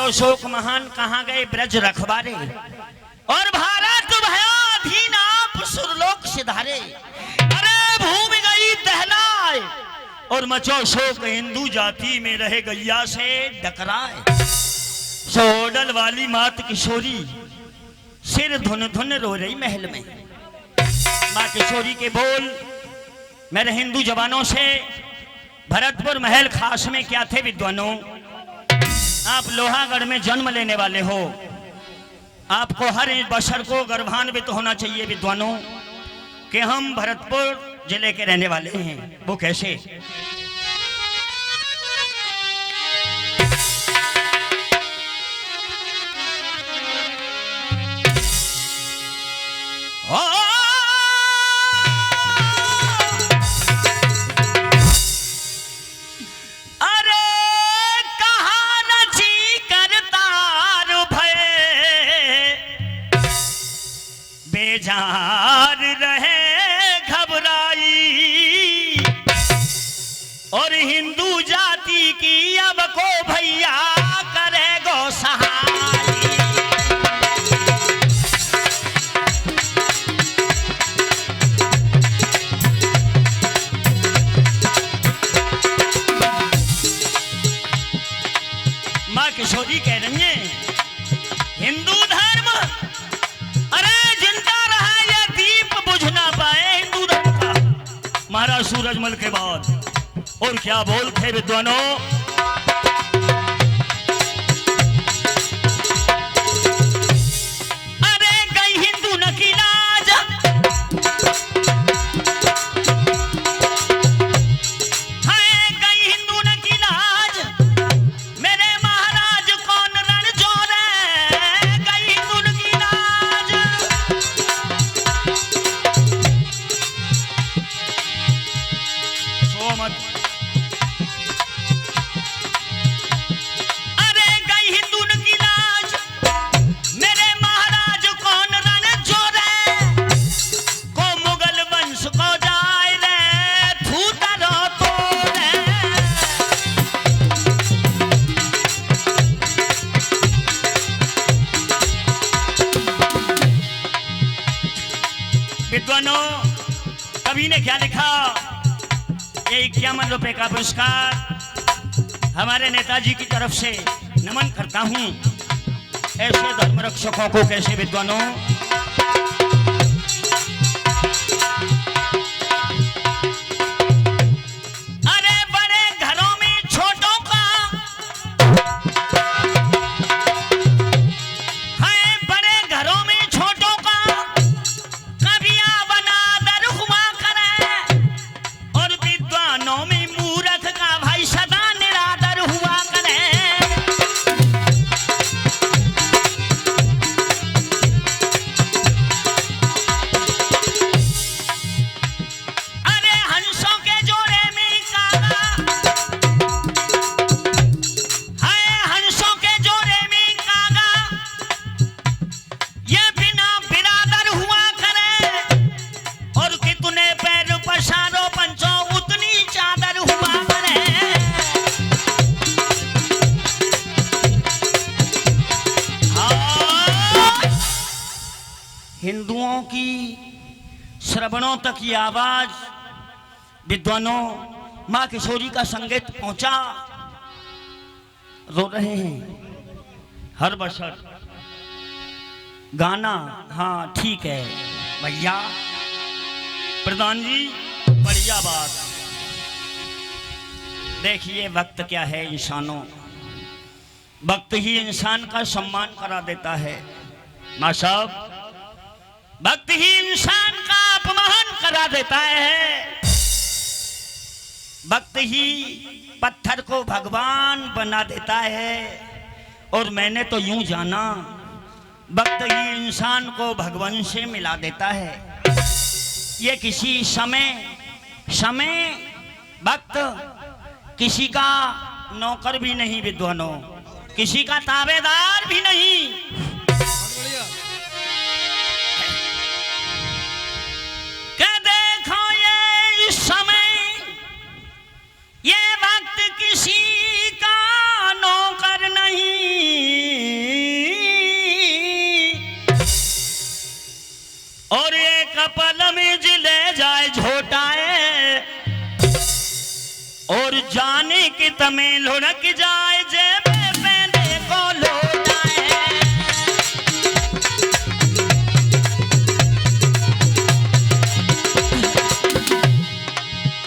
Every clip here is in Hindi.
अशोक महान कहाँ गए ब्रज रखवारे, और भारत भयाधीन आप सुरलोक सिधारे। अरे भूमि गई दहलाए, और मचो शोक हिंदू जाति में रहे गैया से डकराए। सोडल वाली मात किशोरी सिर धुन धुन रो रही महल में। माँ किशोरी के बोल मेरे हिंदू जवानों से, भरतपुर महल खास में क्या थे विद्वानों? आप लोहागढ़ में जन्म लेने वाले हो, आपको हर एक बशर को गर्वान्वित होना चाहिए विद्वानों कि हम भरतपुर जिले के रहने वाले हैं। वो कैसे? बेजार रहे घबराई, और हिंदू जाति की अब को भैया करे गो सहाय। माँ किशोरी कह रही है हिंदू धर्म, अरे जिंदा रहा ये दीप बुझ ना पाए हिंदू धर्म का महाराज सूरजमल के बाद। और क्या बोल थे विद्वानों? अरे गई हिंदू न की लाज, है गई हिंदू न की लाज, मेरे महाराज कौन रण जोरे, गई हिंदू न की लाज। सोमत विद्वानों, कवि ने क्या लिखा? ये 51 रुपए का पुरस्कार हमारे नेताजी की तरफ से नमन करता हूं। ऐसे धर्म रक्षकों को कैसे विद्वानों? अरे बड़े घरों में छोटों का है, बड़े घरों में छोटों का कविया बना दर हुआ करे, और विद्वानों में मूर्ख का भाई सदा निरादर हुआ करे। अरे हंसों के जोड़े में कागा है, हंसों के जोड़े में कागा ये बिना बिरादर हुआ करे, और कितने पैर पसारो पंचों उतनी चादर हुआ करे। हिंदुओं की श्रवणों तक ये आवाज विद्वानों माँ किशोरी का संगीत पहुंचा। रो रहे हैं हर बशर। गाना हाँ ठीक है भैया प्रधान जी, बढ़िया बात। देखिए वक्त क्या है इंसानों, वक्त ही इंसान का सम्मान करा देता है। माँ साहब, वक्त ही इंसान का अपमान करा देता है। वक्त ही पत्थर को भगवान बना देता है। और मैंने तो यूं जाना वक्त ही इंसान को भगवान से मिला देता है। ये किसी समय वक्त किसी का नौकर भी नहीं विद्वानों, किसी का ताबेदार भी नहीं। ये वक्त किसी का नौकर नहीं, और जाने के तमें लुढ़क जाए जेब पेंदे को लौटाए।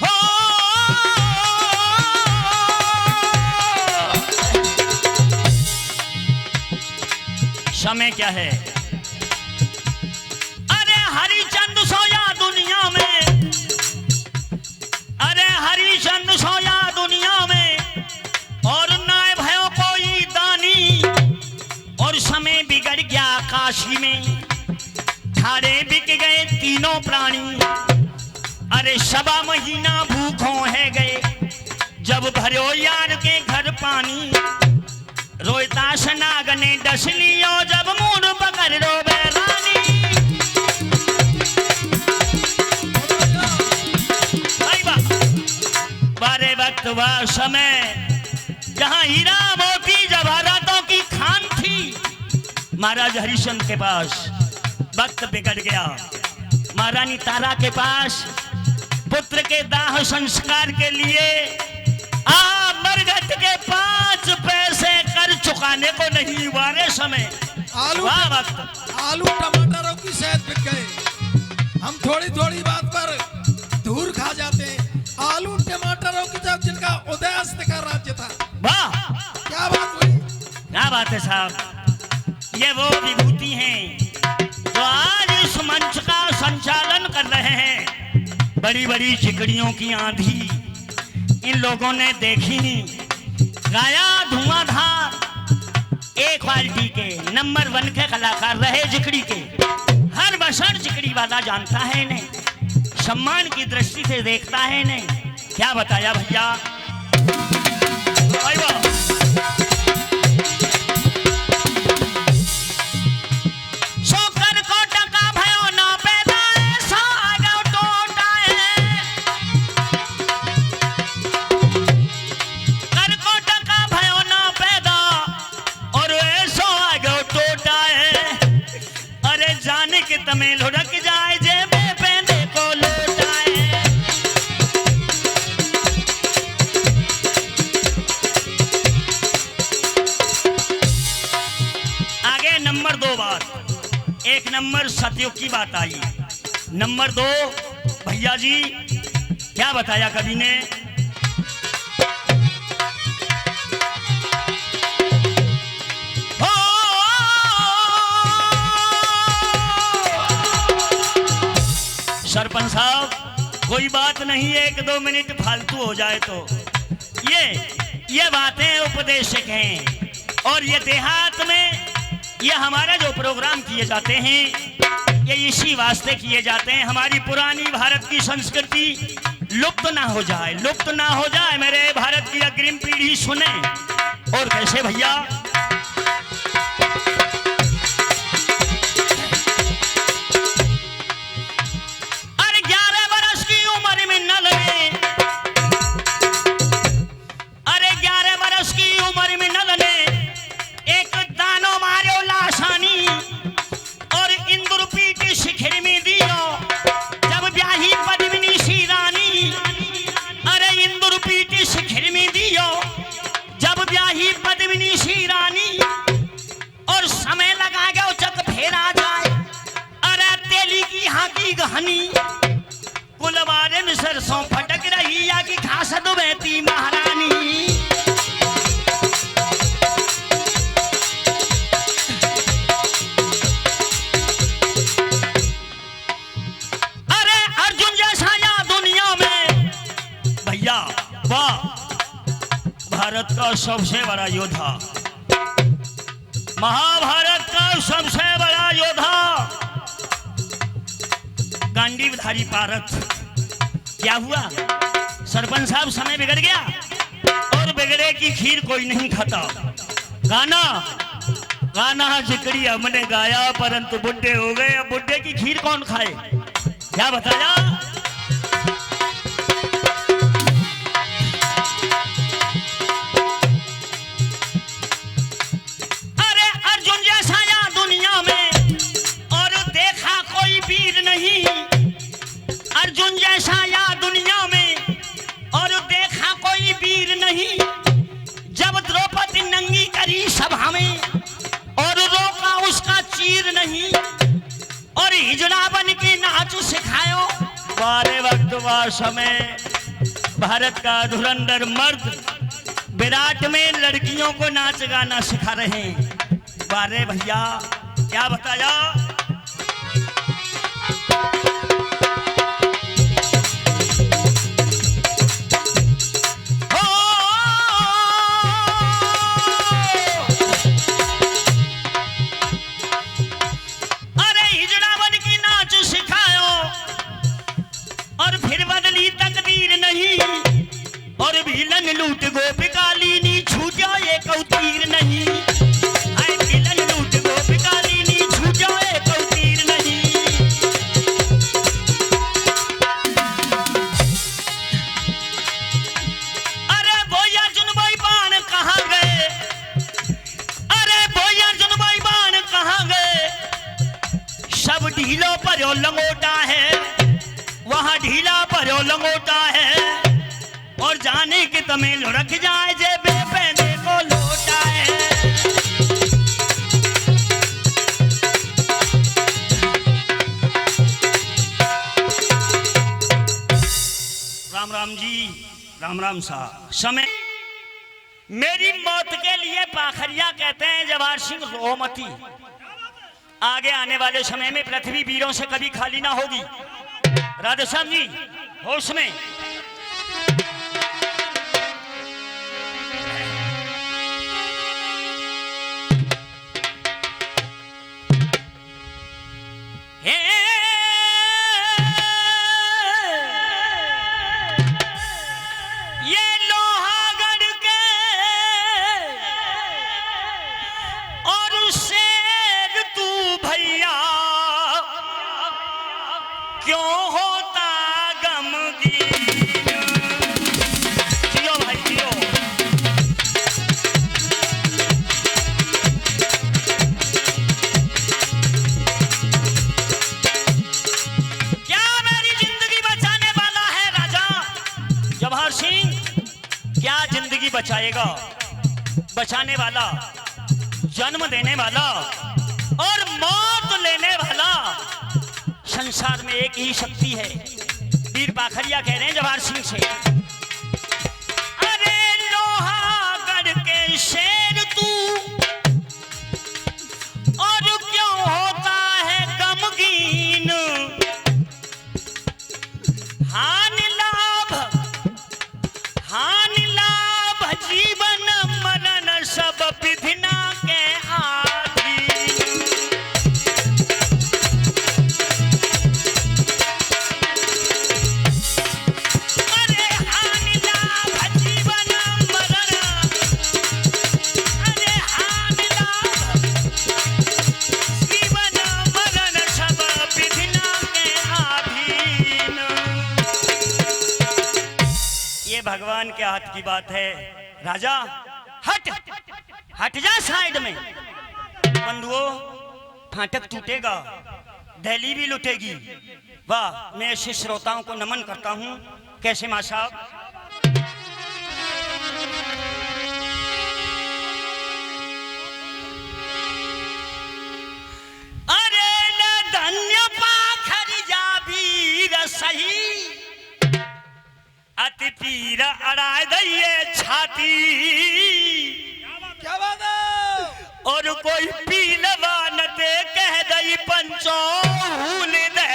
हो समय क्या है? अरे हरिचंद सोया दुनिया में, अरे हरिचंद सोया दुनिया में, और नाय भयो कोई दानी, और समय बिगड़ गया काशी में, ठाड़े बिक गए तीनों प्राणी। अरे सवा महीना भूखों है गए, जब भरो यार के घर पानी, रोयता सनाग ने डस लियो, जब मूड पकड़ रो बैरानी। बारे वक्त वह समय जहां हीरा मोती जवाहरातों की खान थी, महाराज हरिश्चंद्र के पास वक्त बिगड़ गया। महारानी तारा के पास पुत्र के दाह संस्कार के लिए मरघट के 5 पैसे कर चुकाने को नहीं हुआ रे समय। आलू टमाटरों की सेहत बिक गए। हम थोड़ी थोड़ी बात पर धूर खा जाते हैं। आलू टमाटरों की जब जिनका उदय अस्त का राज्य था। वाह क्या बात हुई? क्या बात है साहब, ये वो विभूति हैं जो आज इस मंच का संचालन कर रहे हैं। बड़ी बड़ी चिकड़ियों की आंधी इन लोगों ने देखी, गाया धुआंधार, एक क्वालिटी के नंबर 1 के कलाकार रहे जिकड़ी के। हर बसर जिकड़ी वाला जानता है इन्हें, सम्मान की दृष्टि से देखता है इन्हें। क्या बताया भैया? तमें लुढ़क जाए जेबे पेंदे को लौटाए। आगे नंबर 2 बात, एक नंबर सतयुग की बात आई, नंबर 2 भैया जी क्या बताया कवि ने? सरपंच साहब कोई बात नहीं, 1-2 मिनट फालतू हो जाए तो ये बातें उपदेशक हैं। और ये देहात में ये हमारे जो प्रोग्राम किए जाते हैं ये इसी वास्ते किए जाते हैं, हमारी पुरानी भारत की संस्कृति लुप्त ना हो जाए, लुप्त ना हो जाए। मेरे भारत की अग्रिम पीढ़ी सुने। और कैसे भैया? कुलवारे में सरसों फटक रही या कि घास दुबहती महारानी। अरे अर्जुन जैसा या दुनिया में भैया, वाह, भारत का सबसे बड़ा योद्धा, महाभारत का सबसे बड़ा योद्धा गांडीवधारी पारथ। क्या हुआ सरपंच साहब? समय बिगड़ गया, और बिगड़े की खीर कोई नहीं खाता। गाना जिकड़ी हमने गाया परंतु बुढ़े हो गए, अब बुढ़े की खीर कौन खाए? क्या बताया? अरे अर्जुन जैसा या दुनिया में और देखा कोई वीर नहीं, अर्जुन जैसा या दुनिया में और देखा कोई तीर नहीं। जब द्रौपदी नंगी करी सभा में और रोका उसका चीर नहीं, और हिजड़ा बन के नाच सिखायो। बारे वक्त व समय भारत का धुरंधर मर्द विराट में लड़कियों को नाच गाना सिखा रहे हैं। बारे भैया क्या बताया। अरे हिजड़ा बन के नाच सिखायो और फिर बदली तकदीर नहीं, और भीलन लूट गोपिकालिनी छूटा एक तीर नहीं। हाय भीलन लूट गोपिकालिनी छूटा एक तीर नहीं। अरे बोया जुनबाई बाण कहाँ गए, अरे बोया जुनबाई बाण कहाँ गए। सब ढीलों पर लंगोटा है, वहां ढीला पर लंगोटा है, और जाने के तमें लुढ़क जाए जे बेपैदे को लौटा है। राम राम जी, राम राम साहब। समय मेरी मौत के लिए पाखरिया कहते हैं जवाहर सिंह रोमती। आगे आने वाले समय में पृथ्वी वीरों से कभी खाली ना होगी। राधे श्याम जी होश में। ये लोहागढ़ के और शेर तू भैया क्यों होता गमगीन। जियो भाई जियो। क्या मेरी जिंदगी बचाने वाला है राजा जवाहर सिंह? क्या जिंदगी बचाएगा? बचाने वाला, जन्म देने वाला और मौत लेने वाला संसार में एक ही शक्ति है। वीर पाखरिया कह रहे हैं जवाहर सिंह से। अरे लोहागढ़ के शेर तू और क्यों होता है गमगीन। हानि लाभ जीवन मरण सब विधिना के आधीन। अरे हानि लाभ जीवन मरण, अरे हानि लाभ जीवन मरण सब विधिना के आधीन। ये भगवान के हाथ की बात है। राजा हट हट जा साइड में। बंधुओं फाटक टूटेगा, दहली भी लुटेगी। वाह, मैं ऐसे श्रोताओं को नमन करता हूं। कैसे मां साहब? अरे न धन्य पाखरिया वीर सही, अति पीर अड़ाए दइए छाती। क्या बात है? और कोई पीलवा न दे कह दई पंचो भूल दे।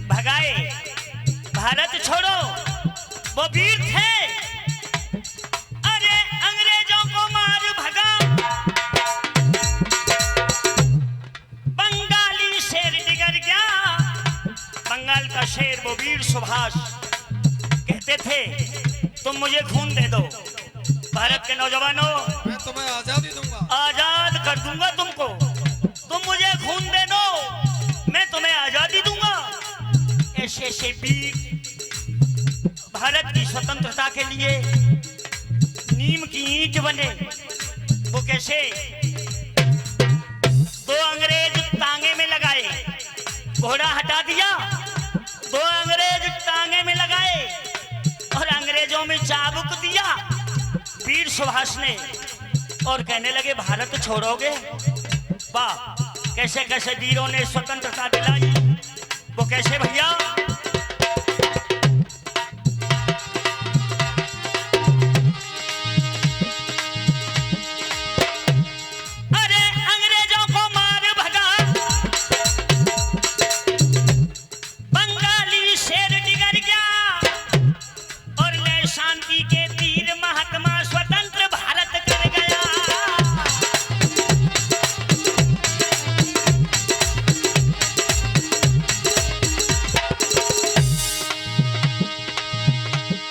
भगाए। भारत छोड़ो वो वीर थे, अरे अंग्रेजों को मार भगा। बंगाली शेर डिगर गया, बंगाल का शेर वो वीर सुभाष कहते थे तुम मुझे खून दे दो, भारत के नौजवानों मैं तुम्हें आजादी दूंगा, आजाद कर दूंगा तुमको, तुम मुझे खून दे दो मैं तुम्हें आजादी दूंगा। ऐसे ऐसे वीर भारत की स्वतंत्रता के लिए नीम की ईंट बने। वो कैसे? दो अंग्रेज टांगे में लगाए, घोड़ा हटा दिया, दो अंग्रेज टांगे में लगाए और अंग्रेजों में चाबुक दिया वीर सुभाष ने, और कहने लगे भारत छोड़ोगे? वाह, कैसे कैसे वीरों ने स्वतंत्रता दिलाई। वो कैसे भैया? अरे अंग्रेजों को मार भगा, बंगाली शेर डिगर गया और नए शांति के तीर महात्मा स्वतंत्र भारत कर गया।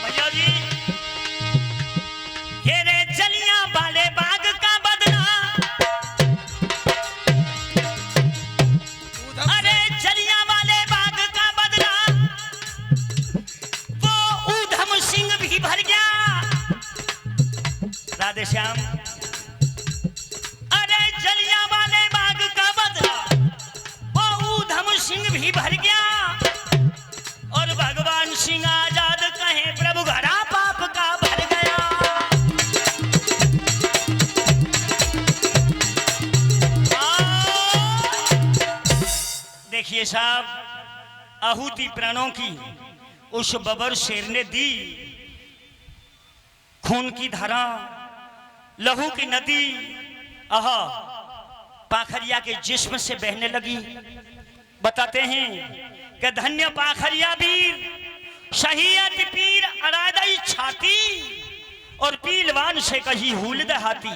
भैया जी, ये रे जलियांवाले बाग का बदला, अरे जलियांवाले बाग का बदला वो ऊधम सिंह भी भर गया। राधे श्याम, अरे जलियांवाले बाग का बदला वो ऊधम सिंह भी भर गया और भगवान सिंह आजाद कहे प्रभु घड़ा पाप का भर गया। देखिए साहब, आहुति प्राणों की उस बबर शेर ने दी, खून की धारा, लहू की नदी आहा पाखरिया के जिस्म से बहने लगी। बताते हैं कि धन्य पाखरिया वीर, शहीद पीर अरादई छाती और पीलवान से कही हुल दहाती।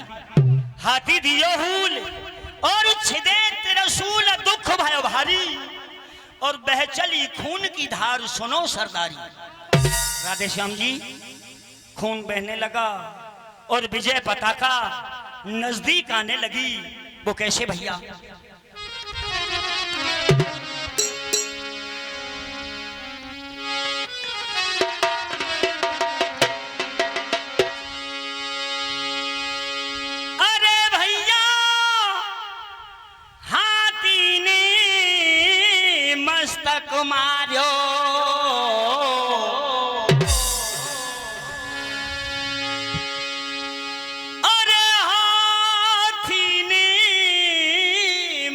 हाथी दियो हुल और छिदे रसूल दुख भयो भारी, और बह चली खून की धार सुनो सरदारी। राधे श्याम जी, खून बहने लगा और विजय पताका नजदीक आने लगी। वो कैसे भैया? अरे भैया, हाथी ने मस्तक मार्यो,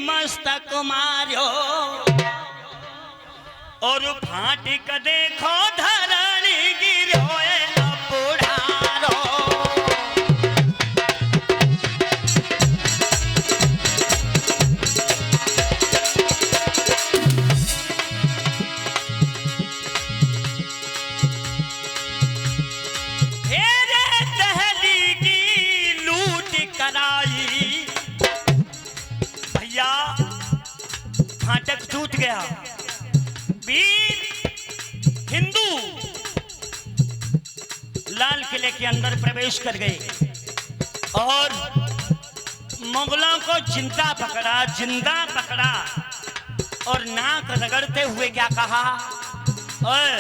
मस्तक मार्यो और फाट क देखो धरण गिरो पुढ़ारो। तेरे दहली की लूट कराई, भैया फाटक टूट गया। वीर हिंदू लाल किले के अंदर प्रवेश कर गए और मुगलों को जिंदा पकड़ा और नाक रगड़ते हुए क्या कहा? ओए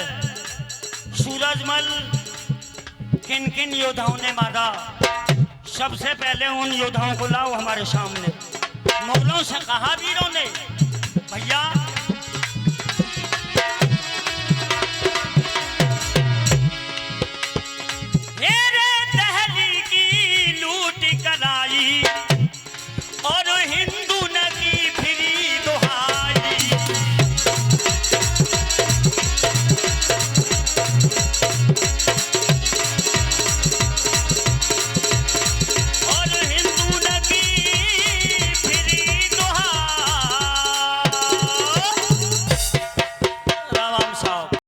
सूरजमल, किन किन योद्धाओं ने मारा? सबसे पहले उन योद्धाओं को लाओ हमारे सामने। मुगलों से कहा वीरों ने, भैया मेरे दहली की लूट कराई और हिंदू नदी फिरी दुहाई। और हिंदू नदी फिरी दुहाई। साहब।